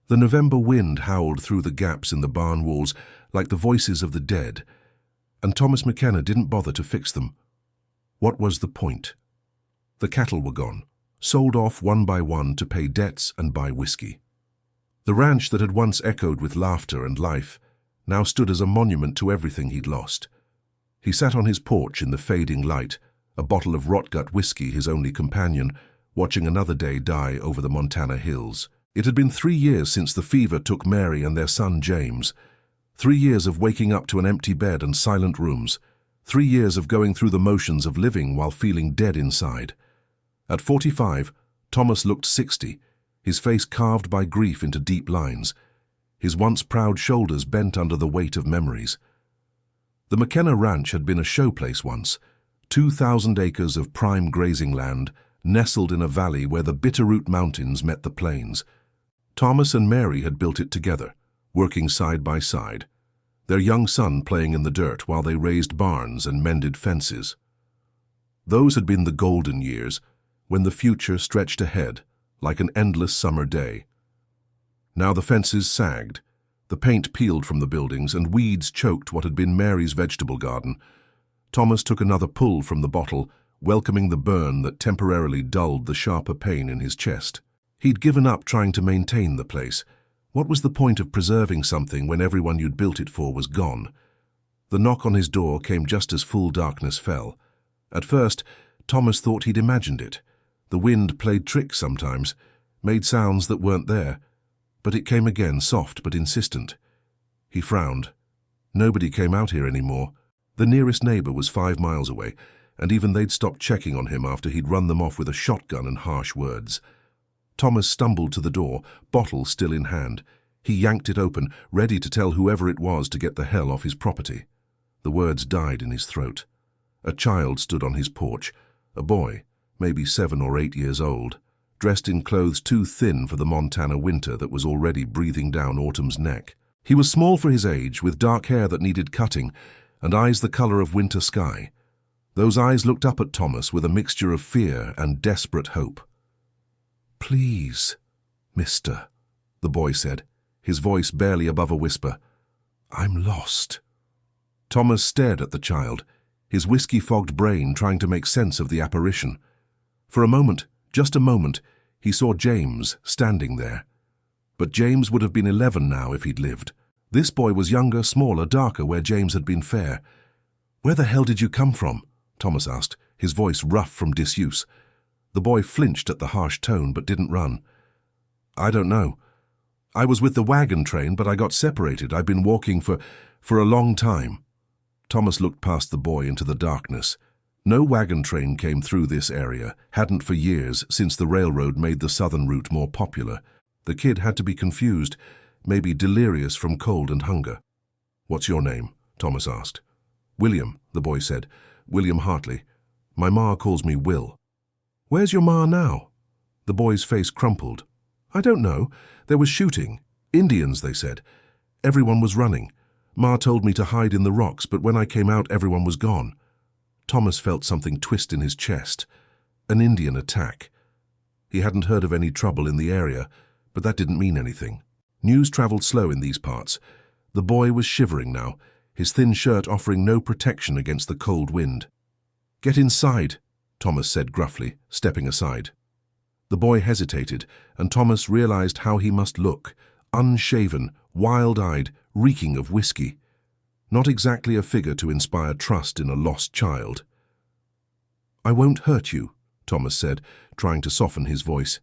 The November wind howled through the gaps in the barn walls like the voices of the dead, and Thomas McKenna didn't bother to fix them. What was the point? The cattle were gone, sold off one by one to pay debts and buy whiskey. The ranch that had once echoed with laughter and life now stood as a monument to everything he'd lost. He sat on his porch in the fading light, a bottle of rot-gut whiskey his only companion, watching another day die over the Montana hills. It had been 3 years since the fever took Mary and their son James. 3 years of waking up to an empty bed and silent rooms. 3 years of going through the motions of living while feeling dead inside. At 45, Thomas looked 60, his face carved by grief into deep lines, his once proud shoulders bent under the weight of memories. The McKenna Ranch had been a showplace once, 2,000 acres of prime grazing land, nestled in a valley where the Bitterroot Mountains met the plains. Thomas and Mary had built it together, working side by side, their young son playing in the dirt while they raised barns and mended fences. Those had been the golden years, when the future stretched ahead, like an endless summer day. Now the fences sagged, the paint peeled from the buildings, and weeds choked what had been Mary's vegetable garden. Thomas took another pull from the bottle, welcoming the burn that temporarily dulled the sharper pain in his chest. He'd given up trying to maintain the place. What was the point of preserving something when everyone you'd built it for was gone? The knock on his door came just as full darkness fell. At first, Thomas thought he'd imagined it. The wind played tricks sometimes, made sounds that weren't there, but it came again, soft but insistent. He frowned. Nobody came out here anymore. The nearest neighbor was 5 miles away, and even they'd stopped checking on him after he'd run them off with a shotgun and harsh words. Thomas stumbled to the door, bottle still in hand. He yanked it open, ready to tell whoever it was to get the hell off his property. The words died in his throat. A child stood on his porch, a boy, maybe 7 or 8 years old, dressed in clothes too thin for the Montana winter that was already breathing down autumn's neck. He was small for his age, with dark hair that needed cutting, and eyes the color of winter sky. Those eyes looked up at Thomas with a mixture of fear and desperate hope. "Please, mister," the boy said, his voice barely above a whisper. "I'm lost." Thomas stared at the child, his whiskey-fogged brain trying to make sense of the apparition. For a moment, just a moment, he saw James standing there. But James would have been 11 now if he'd lived. This boy was younger, smaller, darker where James had been fair. "Where the hell did you come from?" Thomas asked, his voice rough from disuse. The boy flinched at the harsh tone but didn't run. "I don't know. I was with the wagon train, but I got separated. I've been walking for a long time." Thomas looked past the boy into the darkness. No wagon train came through this area, hadn't for years since the railroad made the southern route more popular. The kid had to be confused, maybe delirious from cold and hunger. "What's your name?" Thomas asked. "William," the boy said. "William Hartley. My ma calls me Will." "Where's your ma now?" The boy's face crumpled. "I don't know. There was shooting. Indians, they said. Everyone was running. Ma told me to hide in the rocks, but when I came out, everyone was gone." Thomas felt something twist in his chest. An Indian attack. He hadn't heard of any trouble in the area, but that didn't mean anything. News traveled slow in these parts. The boy was shivering now, his thin shirt offering no protection against the cold wind. "Get inside," Thomas said gruffly, stepping aside. The boy hesitated, and Thomas realized how he must look, unshaven, wild-eyed, reeking of whiskey. Not exactly a figure to inspire trust in a lost child. "I won't hurt you," Thomas said, trying to soften his voice.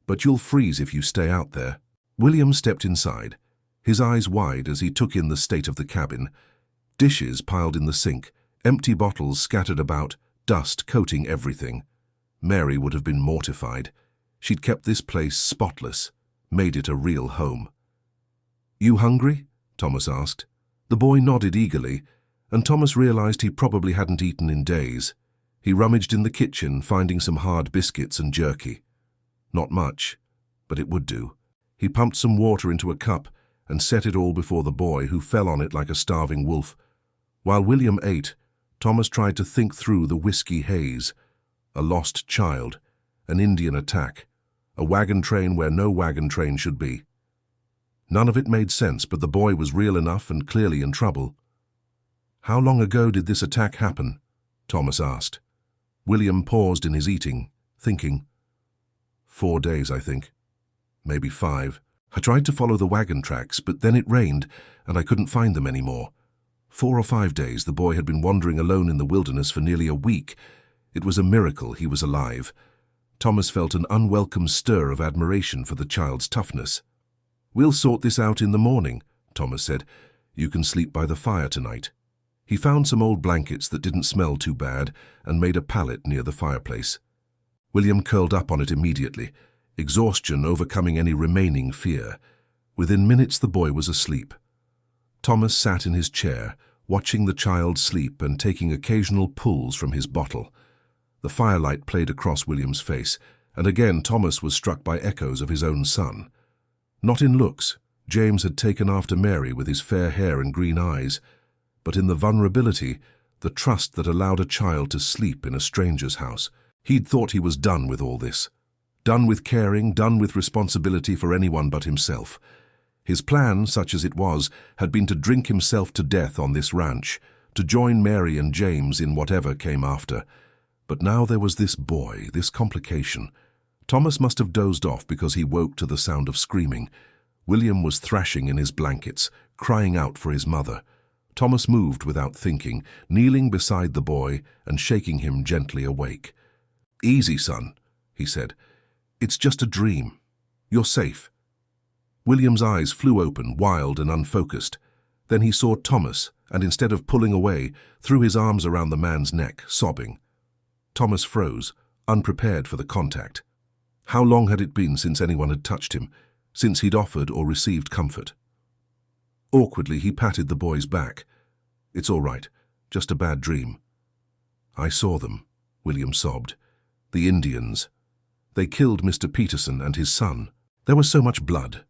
"But you'll freeze if you stay out there." William stepped inside, his eyes wide as he took in the state of the cabin. Dishes piled in the sink, empty bottles scattered about, dust coating everything. Mary would have been mortified. She'd kept this place spotless, made it a real home. "You hungry?" Thomas asked. The boy nodded eagerly, and Thomas realized he probably hadn't eaten in days. He rummaged in the kitchen, finding some hard biscuits and jerky. Not much, but it would do. He pumped some water into a cup and set it all before the boy, who fell on it like a starving wolf. While William ate, Thomas tried to think through the whiskey haze. A lost child, an Indian attack, a wagon train where no wagon train should be. None of it made sense, but the boy was real enough and clearly in trouble. "How long ago did this attack happen?" Thomas asked. William paused in his eating, thinking. 4 days, I think. Maybe 5. I tried to follow the wagon tracks, but then it rained, and I couldn't find them anymore. 4 or 5 days the boy had been wandering alone in the wilderness for nearly a week. It was a miracle he was alive. Thomas felt an unwelcome stir of admiration for the child's toughness. "We'll sort this out in the morning," Thomas said. "You can sleep by the fire tonight." He found some old blankets that didn't smell too bad and made a pallet near the fireplace. William curled up on it immediately, exhaustion overcoming any remaining fear. Within minutes the boy was asleep. Thomas sat in his chair, watching the child sleep and taking occasional pulls from his bottle. The firelight played across William's face, and again Thomas was struck by echoes of his own son. Not in looks, James had taken after Mary with his fair hair and green eyes, but in the vulnerability, the trust that allowed a child to sleep in a stranger's house. He'd thought he was done with all this. Done with caring, done with responsibility for anyone but himself. His plan, such as it was, had been to drink himself to death on this ranch, to join Mary and James in whatever came after. But now there was this boy, this complication. Thomas must have dozed off because he woke to the sound of screaming. William was thrashing in his blankets, crying out for his mother. Thomas moved without thinking, kneeling beside the boy and shaking him gently awake. "Easy, son," he said. "It's just a dream. You're safe." William's eyes flew open, wild and unfocused. Then he saw Thomas, and instead of pulling away, threw his arms around the man's neck, sobbing. Thomas froze, unprepared for the contact. How long had it been since anyone had touched him, since he'd offered or received comfort? Awkwardly, he patted the boy's back. "It's all right, just a bad dream." "I saw them," William sobbed. "The Indians. They killed Mr. Peterson and his son. There was so much blood."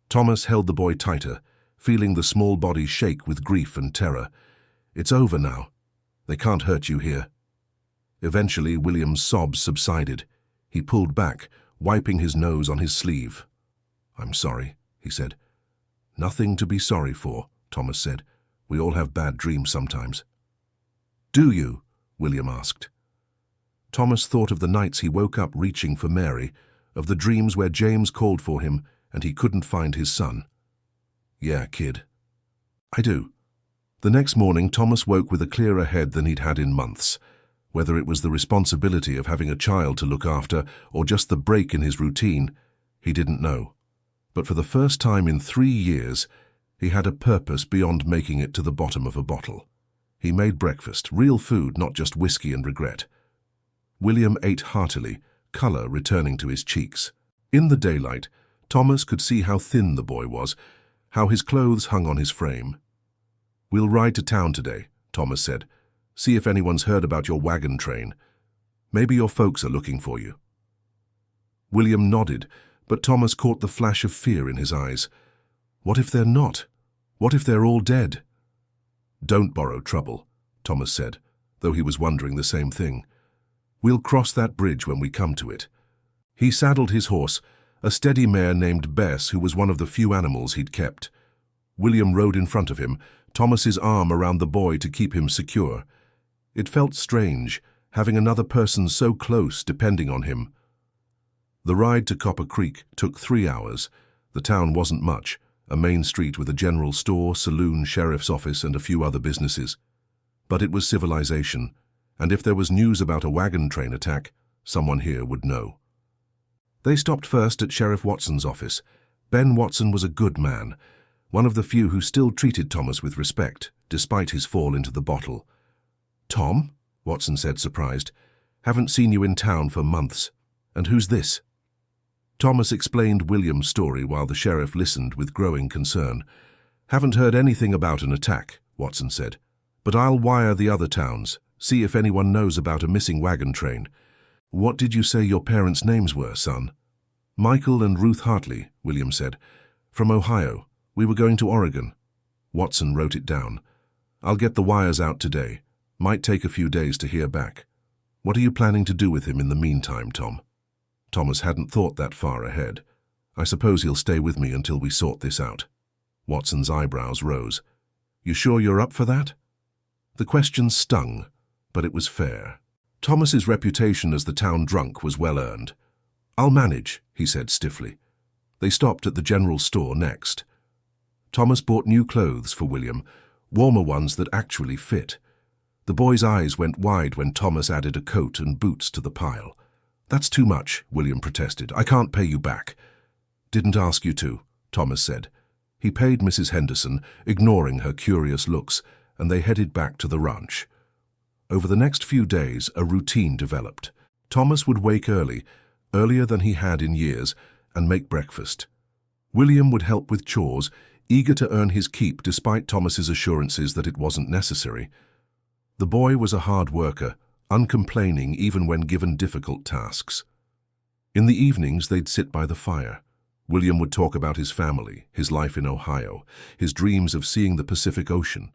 Thomas held the boy tighter, feeling the small body shake with grief and terror. "It's over now. They can't hurt you here." Eventually, William's sobs subsided. He pulled back, wiping his nose on his sleeve. "I'm sorry," he said. "Nothing to be sorry for," Thomas said. "We all have bad dreams sometimes." "Do you?" William asked. Thomas thought of the nights he woke up reaching for Mary, of the dreams where James called for him and he couldn't find his son. "Yeah, kid. I do." The next morning, Thomas woke with a clearer head than he'd had in months. Whether it was the responsibility of having a child to look after or just the break in his routine, he didn't know. But for the first time in 3 years, he had a purpose beyond making it to the bottom of a bottle. He made breakfast, real food, not just whiskey and regret. William ate heartily, colour returning to his cheeks. In the daylight, Thomas could see how thin the boy was, how his clothes hung on his frame. "We'll ride to town today," Thomas said. "See if anyone's heard about your wagon train. Maybe your folks are looking for you." William nodded, but Thomas caught the flash of fear in his eyes. What if they're not? What if they're all dead? "Don't borrow trouble," Thomas said, though he was wondering the same thing. "We'll cross that bridge when we come to it." He saddled his horse, a steady mare named Bess, who was one of the few animals he'd kept. William rode in front of him, Thomas's arm around the boy to keep him secure. It felt strange, having another person so close depending on him. The ride to Copper Creek took 3 hours. The town wasn't much, a main street with a general store, saloon, sheriff's office, and a few other businesses. But it was civilization, and if there was news about a wagon train attack, someone here would know. They stopped first at Sheriff Watson's office. Ben Watson was a good man, one of the few who still treated Thomas with respect, despite his fall into the bottle. "Tom?" Watson said, surprised. "Haven't seen you in town for months. And who's this?" Thomas explained William's story while the sheriff listened with growing concern. "Haven't heard anything about an attack," Watson said. "But I'll wire the other towns, see if anyone knows about a missing wagon train. What did you say your parents' names were, son?" "Michael and Ruth Hartley," William said. "From Ohio. We were going to Oregon." Watson wrote it down. "I'll get the wires out today. Might take a few days to hear back. What are you planning to do with him in the meantime, Tom?" Thomas hadn't thought that far ahead. I suppose he'll stay with me until we sort this out. Watson's eyebrows rose. You sure you're up for that? The question stung, but it was fair. Thomas's reputation as the town drunk was well earned. I'll manage, he said stiffly. They stopped at the general store next. Thomas bought new clothes for William, warmer ones that actually fit. The boy's eyes went wide when Thomas added a coat and boots to the pile. That's too much, William protested. I can't pay you back. Didn't ask you to, Thomas said. He paid Mrs. Henderson, ignoring her curious looks, and they headed back to the ranch. Over the next few days, a routine developed. Thomas would wake early, earlier than he had in years, and make breakfast. William would help with chores, eager to earn his keep despite Thomas's assurances that it wasn't necessary. The boy was a hard worker, uncomplaining even when given difficult tasks. In the evenings, they'd sit by the fire. William would talk about his family, his life in Ohio, his dreams of seeing the Pacific Ocean.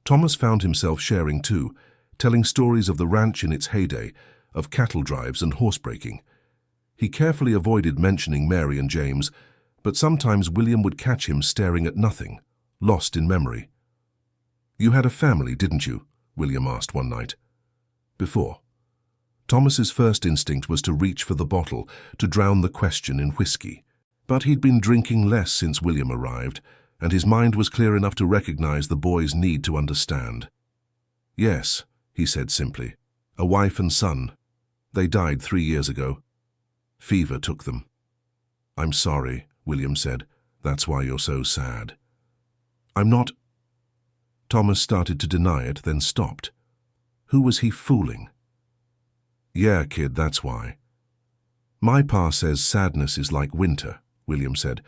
Thomas found himself sharing too, telling stories of the ranch in its heyday, of cattle drives and horsebreaking. He carefully avoided mentioning Mary and James, but sometimes William would catch him staring at nothing, lost in memory. You had a family, didn't you? William asked one night. Before. Thomas's first instinct was to reach for the bottle, to drown the question in whiskey. But he'd been drinking less since William arrived, and his mind was clear enough to recognize the boy's need to understand. Yes, he said simply. A wife and son. They died 3 years ago. Fever took them. I'm sorry, William said. That's why you're so sad. I'm not. Thomas started to deny it, then stopped. Who was he fooling? Yeah, kid, that's why. My pa says sadness is like winter, William said.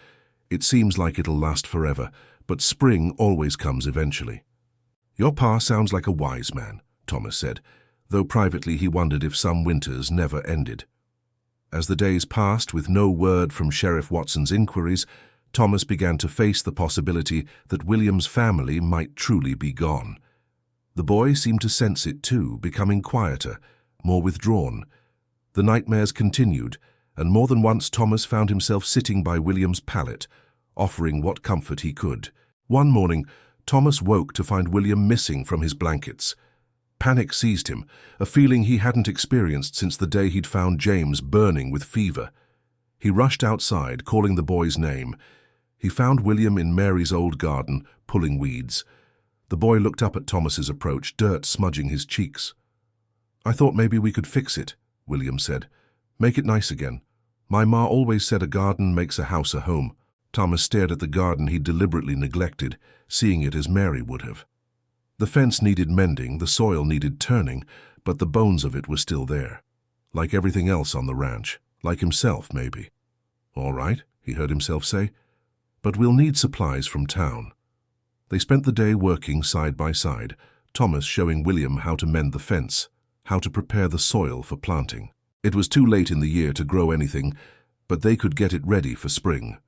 It seems like it'll last forever, but spring always comes eventually. Your pa sounds like a wise man, Thomas said, though privately he wondered if some winters never ended. As the days passed with no word from Sheriff Watson's inquiries, Thomas began to face the possibility that William's family might truly be gone. The boy seemed to sense it too, becoming quieter, more withdrawn. The nightmares continued, and more than once Thomas found himself sitting by William's pallet, offering what comfort he could. One morning, Thomas woke to find William missing from his blankets. Panic seized him, a feeling he hadn't experienced since the day he'd found James burning with fever. He rushed outside, calling the boy's name. He found William in Mary's old garden, pulling weeds. The boy looked up at Thomas's approach, dirt smudging his cheeks. I thought maybe we could fix it, William said. Make it nice again. My ma always said a garden makes a house a home. Thomas stared at the garden he'd deliberately neglected, seeing it as Mary would have. The fence needed mending, the soil needed turning, but the bones of it were still there. Like everything else on the ranch. Like himself, maybe. All right, he heard himself say. But we'll need supplies from town. They spent the day working side by side, Thomas showing William how to mend the fence, how to prepare the soil for planting. It was too late in the year to grow anything, but they could get it ready for spring.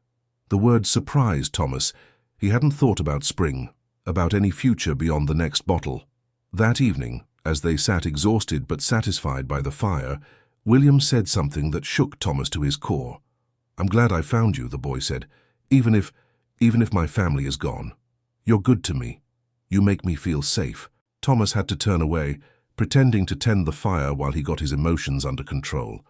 The word surprised Thomas. He hadn't thought about spring, about any future beyond the next bottle. That evening, as they sat exhausted but satisfied by the fire, William said something that shook Thomas to his core. I'm glad I found you, the boy said, even if my family is gone. You're good to me. You make me feel safe. Thomas had to turn away, pretending to tend the fire while he got his emotions under control.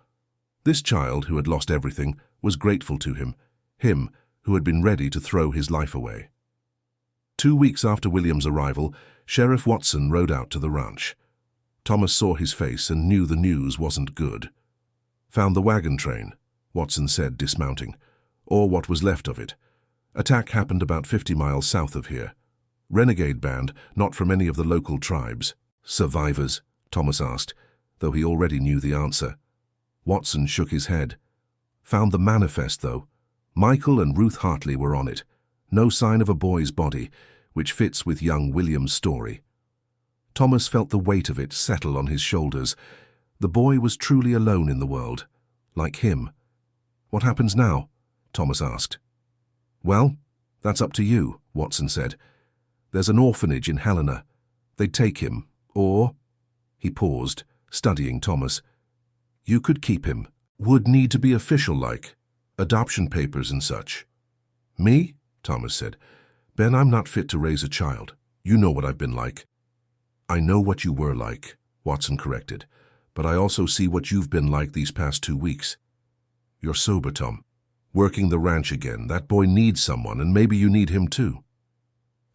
This child, who had lost everything, was grateful to him who had been ready to throw his life away. 2 weeks after William's arrival, Sheriff Watson rode out to the ranch. Thomas saw his face and knew the news wasn't good. Found the wagon train, Watson said, dismounting, or what was left of it. Attack happened about 50 miles south of here. Renegade band, not from any of the local tribes. Survivors? Thomas asked, though he already knew the answer. Watson shook his head. Found the manifest, though. Michael and Ruth Hartley were on it. No sign of a boy's body, which fits with young William's story. Thomas felt the weight of it settle on his shoulders. The boy was truly alone in the world, like him. What happens now? Thomas asked. Well, that's up to you, Watson said. There's an orphanage in Helena. They'd take him, or... He paused, studying Thomas. You could keep him. Would need to be official-like. Adoption papers and such. Me? Thomas said. Ben, I'm not fit to raise a child. You know what I've been like. I know what you were like, Watson corrected, but I also see what you've been like these past 2 weeks. You're sober, Tom. Working the ranch again. That boy needs someone, and maybe you need him too.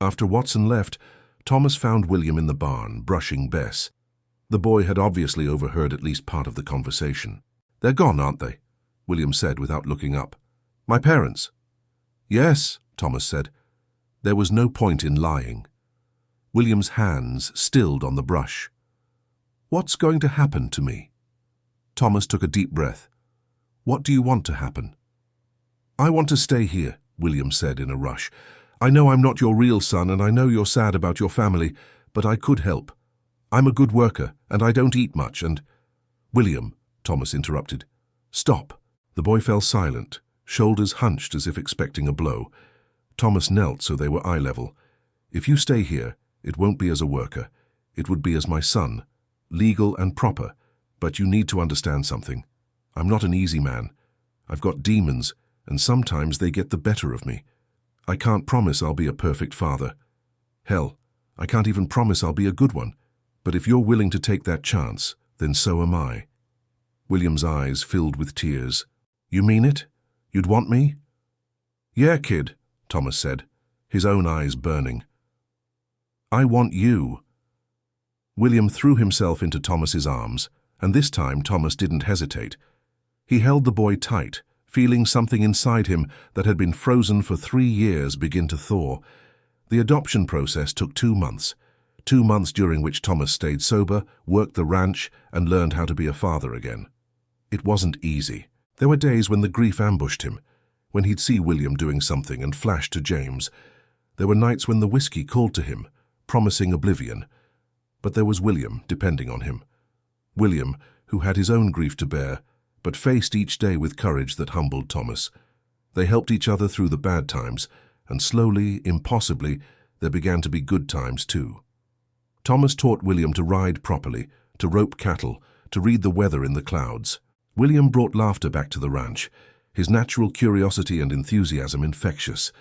After Watson left, Thomas found William in the barn, brushing Bess. The boy had obviously overheard at least part of the conversation. They're gone, aren't they? William said without looking up. My parents? Yes, Thomas said. There was no point in lying. William's hands stilled on the brush. What's going to happen to me? Thomas took a deep breath. What do you want to happen? I want to stay here, William said in a rush. I know I'm not your real son, and I know you're sad about your family, but I could help. I'm a good worker, and I don't eat much, and— William, Thomas interrupted. Stop. The boy fell silent, shoulders hunched as if expecting a blow. Thomas knelt so they were eye level. If you stay here, it won't be as a worker. It would be as my son, legal and proper, but you need to understand something. I'm not an easy man. I've got demons, and sometimes they get the better of me. I can't promise I'll be a perfect father. Hell, I can't even promise I'll be a good one. But if you're willing to take that chance, then so am I. William's eyes filled with tears. You mean it? You'd want me? Yeah, kid, Thomas said, his own eyes burning. I want you. William threw himself into Thomas's arms, and this time Thomas didn't hesitate. He held the boy tight, feeling something inside him that had been frozen for 3 years begin to thaw. The adoption process took 2 months. 2 months during which Thomas stayed sober, worked the ranch, and learned how to be a father again. It wasn't easy. There were days when the grief ambushed him, when he'd see William doing something and flash to James. There were nights when the whiskey called to him, promising oblivion. But there was William depending on him. William, who had his own grief to bear, but faced each day with courage that humbled Thomas. They helped each other through the bad times, and slowly, impossibly, there began to be good times too. Thomas taught William to ride properly, to rope cattle, to read the weather in the clouds. William brought laughter back to the ranch, his natural curiosity and enthusiasm infectious.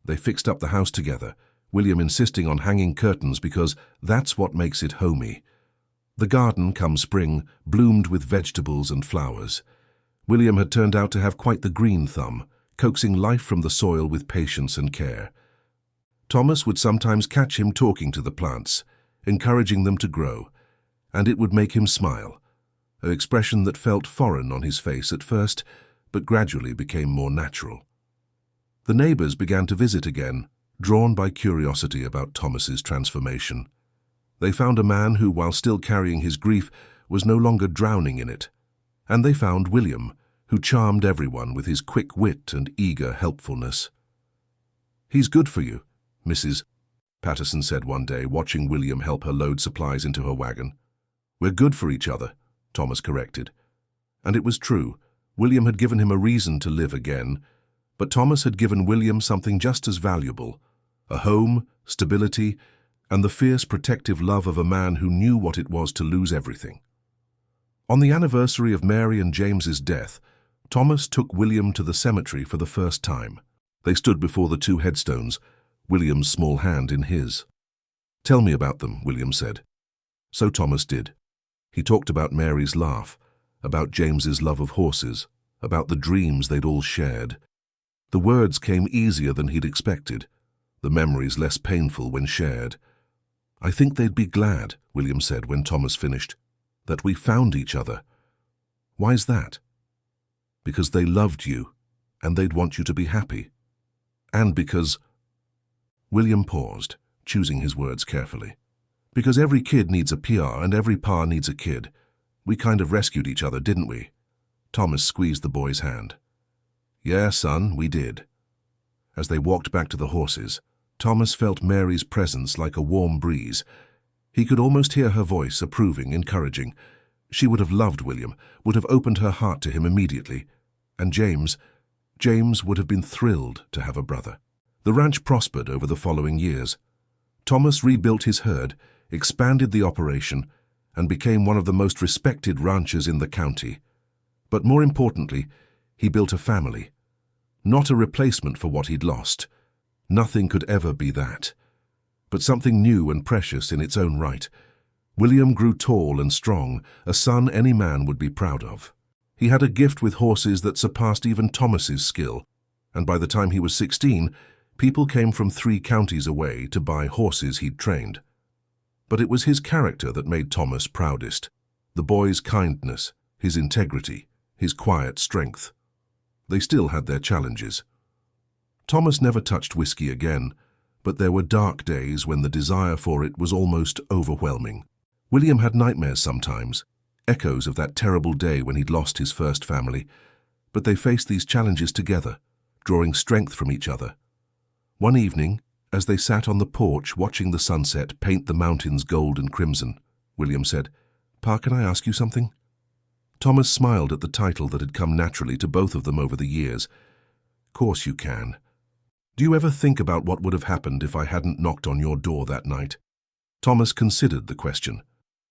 They fixed up the house together, William insisting on hanging curtains because that's what makes it homey. The garden, come spring, bloomed with vegetables and flowers. William had turned out to have quite the green thumb, coaxing life from the soil with patience and care. Thomas would sometimes catch him talking to the plants, encouraging them to grow, and it would make him smile, an expression that felt foreign on his face at first, but gradually became more natural. The neighbors began to visit again, drawn by curiosity about Thomas's transformation. They found a man who, while still carrying his grief, was no longer drowning in it. And they found William, who charmed everyone with his quick wit and eager helpfulness. He's good for you, Mrs. Patterson said one day, watching William help her load supplies into her wagon. We're good for each other, Thomas corrected. And it was true. William had given him a reason to live again, but Thomas had given William something just as valuable, a home, stability, and the fierce protective love of a man who knew what it was to lose everything. On the anniversary of Mary and James's death, Thomas took William to the cemetery for the first time. They stood before the 2 headstones, William's small hand in his. Tell me about them, William said. So Thomas did. He talked about Mary's laugh, about James's love of horses, about the dreams they'd all shared. The words came easier than he'd expected, the memories less painful when shared. I think they'd be glad, William said when Thomas finished, that we found each other. Why's that? Because they loved you, and they'd want you to be happy. And because— William paused, choosing his words carefully. Because every kid needs a PR and every pa needs a kid. We kind of rescued each other, didn't we? Thomas squeezed the boy's hand. Yeah, son, we did. As they walked back to the horses, Thomas felt Mary's presence like a warm breeze. He could almost hear her voice, approving, encouraging. She would have loved William, would have opened her heart to him immediately. And James would have been thrilled to have a brother. The ranch prospered over the following years. Thomas rebuilt his herd, expanded the operation, and became one of the most respected ranchers in the county. But more importantly, he built a family, Not a replacement for what he'd lost. Nothing could ever be that. But something new and precious in its own right. William grew tall and strong, a son any man would be proud of. He had a gift with horses that surpassed even Thomas's skill, and by the time he was 16, people came from 3 counties away to buy horses he'd trained. But it was his character that made Thomas proudest. The boy's kindness, his integrity, his quiet strength. They still had their challenges. Thomas never touched whiskey again, but there were dark days when the desire for it was almost overwhelming. William had nightmares sometimes, echoes of that terrible day when he'd lost his first family, but they faced these challenges together, drawing strength from each other. One evening, as they sat on the porch watching the sunset paint the mountains gold and crimson, William said, "Pa, can I ask you something?" Thomas smiled at the title that had come naturally to both of them over the years. "Course you can. Do you ever think about what would have happened if I hadn't knocked on your door that night?" Thomas considered the question.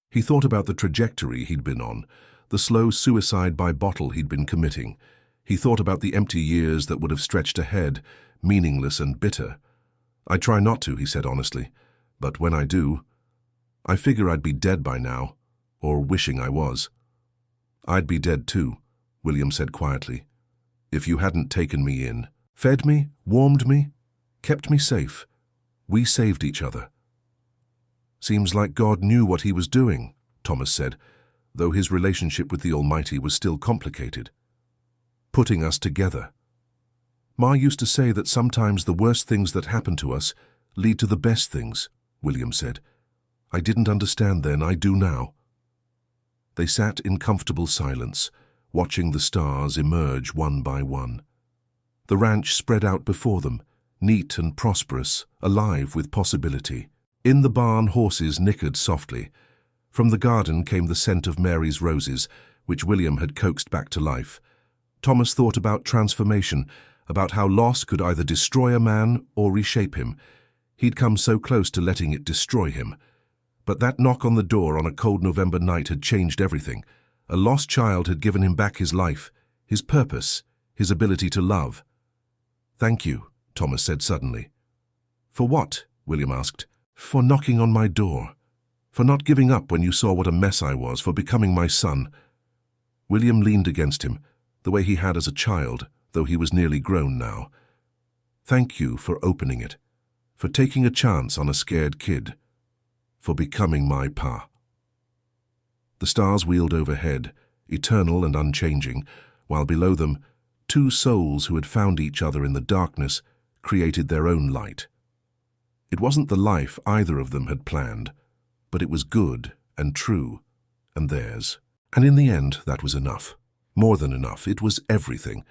He thought about the trajectory he'd been on, the slow suicide by bottle he'd been committing. He thought about the empty years that would have stretched ahead, meaningless and bitter. "I try not to," he said honestly, "but when I do, I figure I'd be dead by now, or wishing I was." "I'd be dead too," William said quietly, "if you hadn't taken me in, fed me, warmed me, kept me safe. We saved each other." "Seems like God knew what he was doing," Thomas said, though his relationship with the Almighty was still complicated. "Putting us together. Ma used to say that sometimes the worst things that happen to us lead to the best things," William said. "I didn't understand then, I do now." They sat in comfortable silence, watching the stars emerge one by one. The ranch spread out before them, neat and prosperous, alive with possibility. In the barn, horses nickered softly. From the garden came the scent of Mary's roses, which William had coaxed back to life. Thomas thought about transformation, about how loss could either destroy a man or reshape him. He'd come so close to letting it destroy him. But that knock on the door on a cold November night had changed everything. A lost child had given him back his life, his purpose, his ability to love. "Thank you," Thomas said suddenly. "For what?" William asked. "For knocking on my door. For not giving up when you saw what a mess I was, for becoming my son." William leaned against him, the way he had as a child, though he was nearly grown now. "Thank you for opening it, for taking a chance on a scared kid, for becoming my pa." The stars wheeled overhead, eternal and unchanging, while below them, 2 souls who had found each other in the darkness created their own light. It wasn't the life either of them had planned, but it was good and true, and theirs. And in the end, that was enough. More than enough. It was everything.